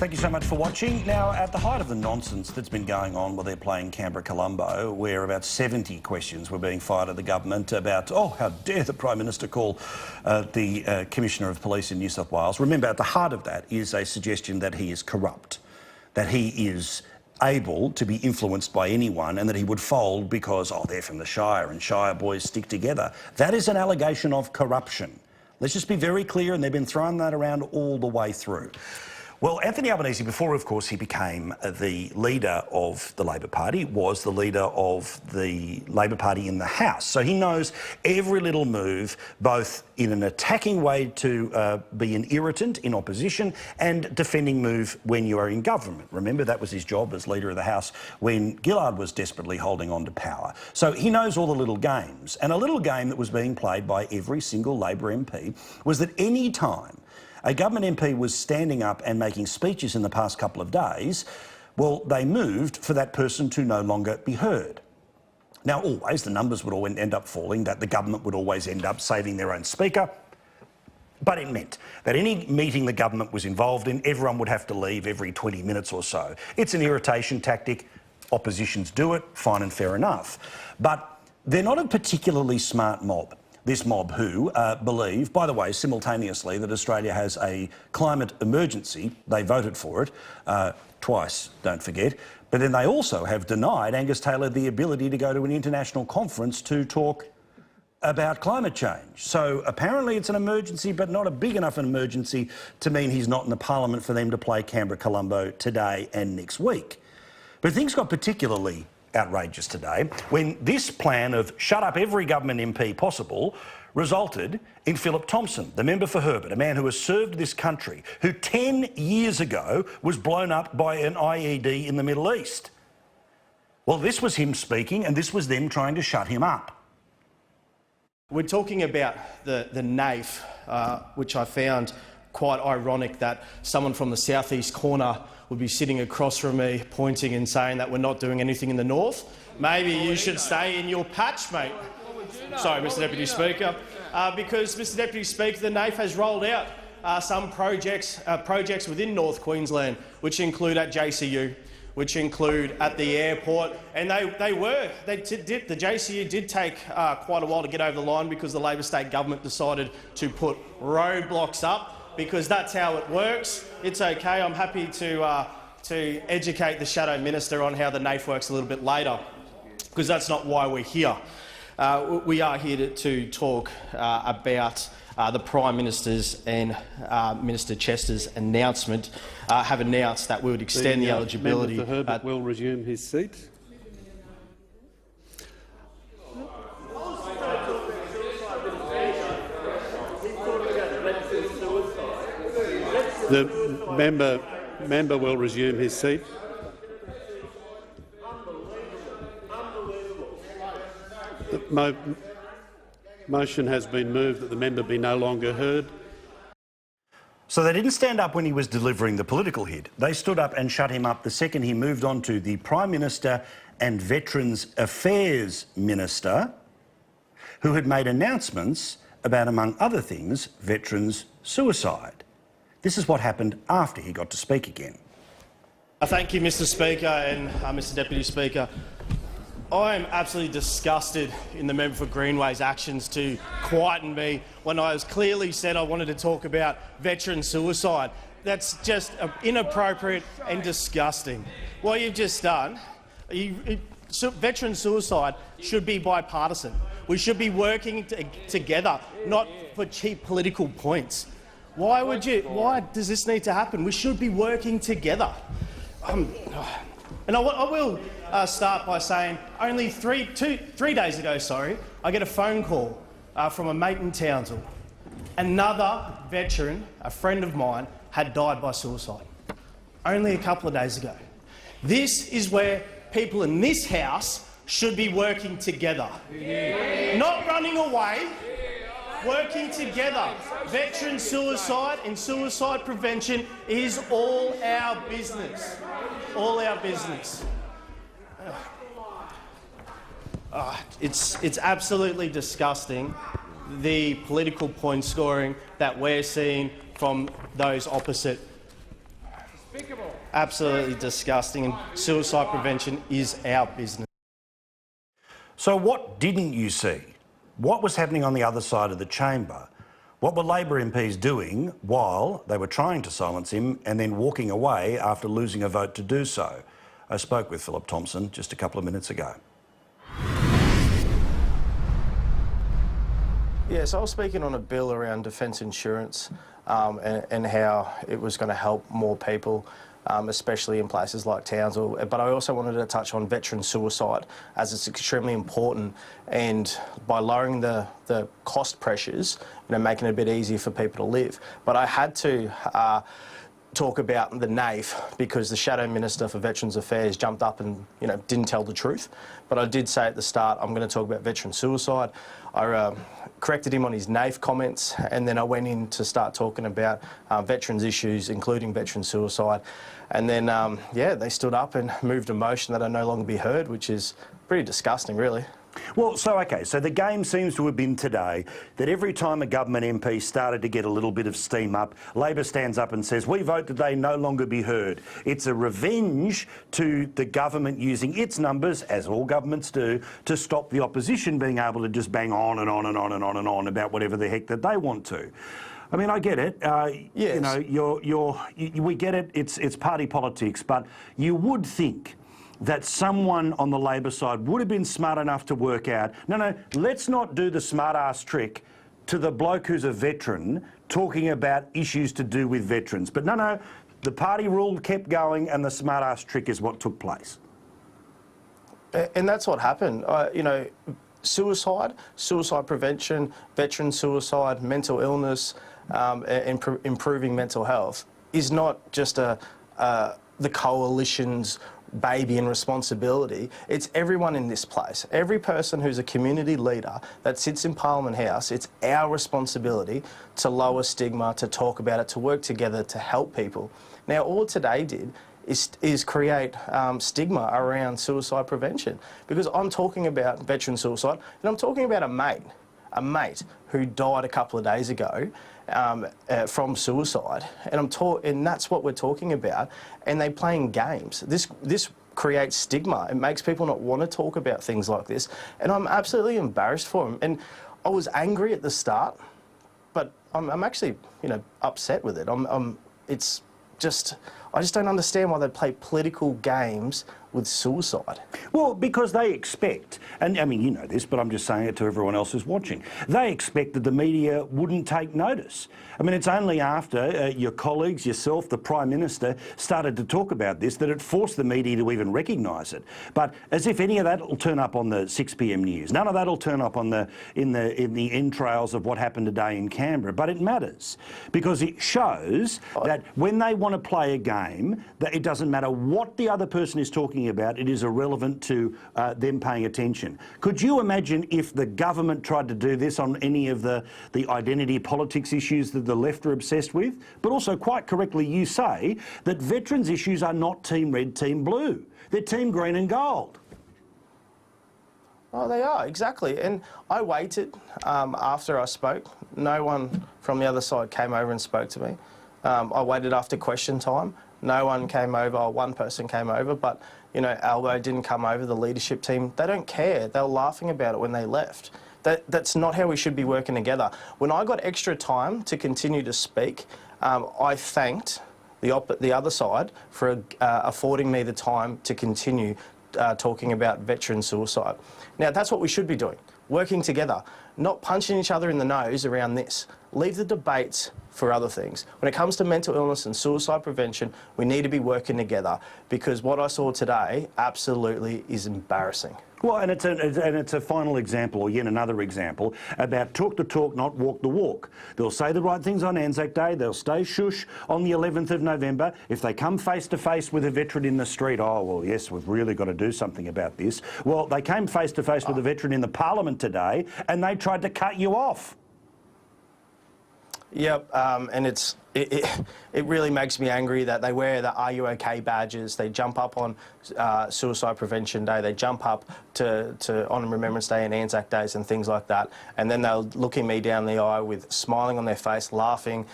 Thank you so much for watching. Now, at the height of the nonsense that's been going on while they're playing Canberra-Colombo, where about 70 questions were being fired at the government about, oh, how dare the Prime Minister call the Commissioner of Police in New South Wales. Remember, at the heart of that is a suggestion that he is corrupt, that he is able to be influenced by anyone and that he would fold because, oh, they're from the Shire and Shire boys stick together. That is an allegation of corruption. Let's just be very clear, and they've been throwing that around all the way through. Well, Anthony Albanese, before, of course, he became the leader of the Labor Party, was the leader of the Labor Party in the House. So he knows every little move, both in an attacking way to be an irritant in opposition and defending move when you are in government. Remember, that was his job as leader of the House when Gillard was desperately holding on to power. So he knows all the little games. And a little game that was being played by every single Labor MP was that any time a government MP was standing up and making speeches in the past couple of days, well, they moved for that person to no longer be heard. Now, always, the numbers would all end up falling, that the government would always end up saving their own speaker, but it meant that any meeting the government was involved in, everyone would have to leave every 20 minutes or so. It's an irritation tactic. Oppositions do it, fine and fair enough. But they're not a particularly smart mob. This mob who believe, by the way, simultaneously that Australia has a climate emergency. They voted for it twice, don't forget. But then they also have denied Angus Taylor the ability to go to an international conference to talk about climate change. So apparently it's an emergency, but not a big enough an emergency to mean he's not in the parliament for them to play Canberra-Colombo today and next week. But things got particularly outrageous today when this plan of shut up every government MP possible resulted in Phillip Thompson, the member for Herbert, a man who has served this country, who 10 years ago was blown up by an IED in the Middle East. Well, this was him speaking and this was them trying to shut him up. We're talking about the NAIF, which I found quite ironic that someone from the southeast corner would be sitting across from me pointing and saying that we're not doing anything in the north. Maybe you should stay in your patch, mate. Sorry, Mr Deputy Speaker. Because, Mr Deputy Speaker, the NAIF has rolled out some projects within North Queensland, which include at JCU, which include at the airport, and the JCU did take quite a while to get over the line because the Labor state government decided to put roadblocks up, because that's how it works. It's okay. I'm happy to educate the Shadow Minister on how the NAIF works a little bit later, because that's not why we're here. We are here to talk about the Prime Minister's and Minister Chester's announcement, have announced that we would extend the eligibility. Member for Herbert will resume his seat. The member will resume his seat. The motion has been moved that the member be no longer heard. So they didn't stand up when he was delivering the political hit. They stood up and shut him up the second he moved on to the Prime Minister and Veterans Affairs Minister, who had made announcements about, among other things, veterans' suicide. This is what happened after he got to speak again. Thank you, Mr Speaker and Mr Deputy Speaker. I am absolutely disgusted in the member for Greenway's actions to quieten me when I was clearly said I wanted to talk about veteran suicide. That's just inappropriate and disgusting. What you've just done, veteran suicide should be bipartisan. We should be working together, not for cheap political points. Why does this need to happen? We should be working together. And I will start by saying only three days ago, I get a phone call from a mate in Townsville. Another veteran, a friend of mine, had died by suicide only a couple of days ago. This is where people in this House should be working together, not running away. Working together. Veteran suicide and suicide prevention is all our business. All our business. It's absolutely disgusting, the political point scoring that we're seeing from those opposite. absolutely disgusting, and suicide prevention is our business. So what didn't you see? What was happening on the other side of the chamber? What were Labor MPs doing while they were trying to silence him and then walking away after losing a vote to do so? I spoke with Phillip Thompson just a couple of minutes ago. Yeah, so I was speaking on a bill around defence insurance and how it was going to help more people, especially in places like Townsville. But I also wanted to touch on veteran suicide, as it's extremely important, and by lowering the cost pressures, making it a bit easier for people to live. But I had to talk about the NAIF because the Shadow Minister for Veterans Affairs jumped up and didn't tell the truth. But I did say at the start I'm going to talk about veteran suicide. I corrected him on his NAIF comments, and then I went in to start talking about veterans issues, including veteran suicide. And then, yeah, they stood up and moved a motion that I no longer be heard, which is pretty disgusting, really. Well, OK, so the game seems to have been today that every time a government MP started to get a little bit of steam up, Labor stands up and says, we vote that they no longer be heard. It's a revenge to the government using its numbers, as all governments do, to stop the opposition being able to just bang on and on and on and on and on about whatever the heck that they want to. I mean, I get it. Yes. We get it. It's party politics, but you would think that someone on the Labor side would have been smart enough to work out, no, let's not do the smart-ass trick to the bloke who's a veteran talking about issues to do with veterans. But no, the party rule kept going and the smart-ass trick is what took place. And that's what happened. Suicide prevention, veteran suicide, mental illness, improving mental health is not just the coalition's baby and responsibility. It's everyone in this place. Every person who's a community leader that sits in Parliament House, it's our responsibility to lower stigma, to talk about it, to work together to help people. Now, all today did is create stigma around suicide prevention, because I'm talking about veteran suicide and I'm talking about a mate who died a couple of days ago from suicide, and that's what we're talking about. And they're playing games. This creates stigma. It makes people not want to talk about things like this, and I'm absolutely embarrassed for them. And I was angry at the start, but I'm actually upset with it. I just don't understand why they play political games with suicide. Well, because they expect, and I mean, you know this, but I'm just saying it to everyone else who's watching, they expect that the media wouldn't take notice. I mean, it's only after your colleagues, yourself, the Prime Minister started to talk about this that it forced the media to even recognise it. But as if any of that will turn up on the 6 p.m. news. None of that will turn up on in the entrails of what happened today in Canberra. But it matters because it shows that when they want to play a game, that it doesn't matter what the other person is talking about, it is irrelevant to them paying attention. Could you imagine if the government tried to do this on any of the identity politics issues that the left are obsessed with? But also, quite correctly, you say that veterans issues are not team red, team blue. They're team green and gold. Oh, they are, exactly. And I waited after I spoke. No one from the other side came over and spoke to me. I waited after question time. No one came over. One person came over, but Albo didn't come over. The leadership team, they don't care. They were laughing about it when they left. That's not how we should be working together. When I got extra time to continue to speak, I thanked the other side for affording me the time to continue talking about veteran suicide. Now, that's what we should be doing, working together, not punching each other in the nose around this. Leave the debates for other things. When it comes to mental illness and suicide prevention, we need to be working together, because what I saw today absolutely is embarrassing. Well, and it's a final example, or yet another example, about talk the talk, not walk the walk. They'll say the right things on Anzac Day, they'll stay shush on the 11th of November. If they come face to face with a veteran in the street, oh, well, yes, we've really got to do something about this. Well, they came face to face with a veteran in the Parliament today and they tried to cut you off. Yep, and it's it really makes me angry that they wear the "Are you okay" badges. They jump up on Suicide Prevention Day. They jump up to on Remembrance Day and Anzac Days and things like that. And then they're looking me down the eye with smiling on their face, laughing,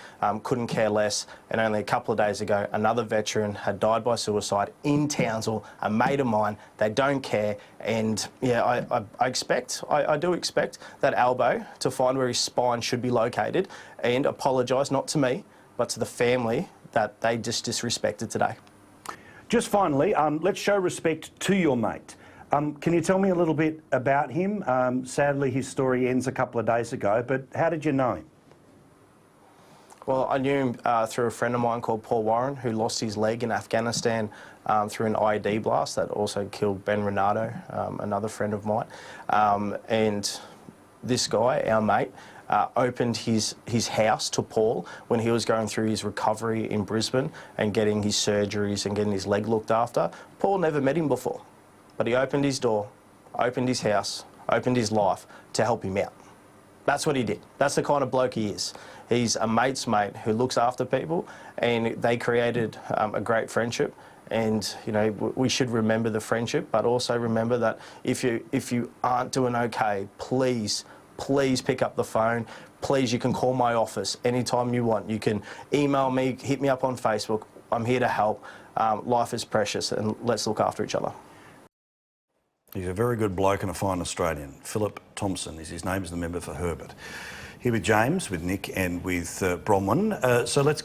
couldn't care less. And only a couple of days ago, another veteran had died by suicide in Townsville, a mate of mine. They don't care. And yeah, I do expect that Albo to find where his spine should be located and apologise, not to me, but to the family that they just disrespected today. Just finally, let's show respect to your mate. Can you tell me a little bit about him? Sadly, his story ends a couple of days ago, but how did you know him? Well, I knew him through a friend of mine called Paul Warren, who lost his leg in Afghanistan through an IED blast that also killed Ben Renato, another friend of mine. And this guy, our mate, opened his house to Paul when he was going through his recovery in Brisbane and getting his surgeries and getting his leg looked after. Paul never met him before, but he opened his door, opened his house, opened his life to help him out. That's what he did. That's the kind of bloke he is. He's a mate's mate who looks after people, and they created a great friendship. And you know, we should remember the friendship, but also remember that if you aren't doing okay, please pick up the phone. Please, you can call my office anytime you want. You can email me, hit me up on Facebook. I'm here to help. Life is precious, and let's look after each other. He's a very good bloke and a fine Australian. Phillip Thompson is his name, is the member for Herbert. Here with James, with Nick and with Bronwyn. So let's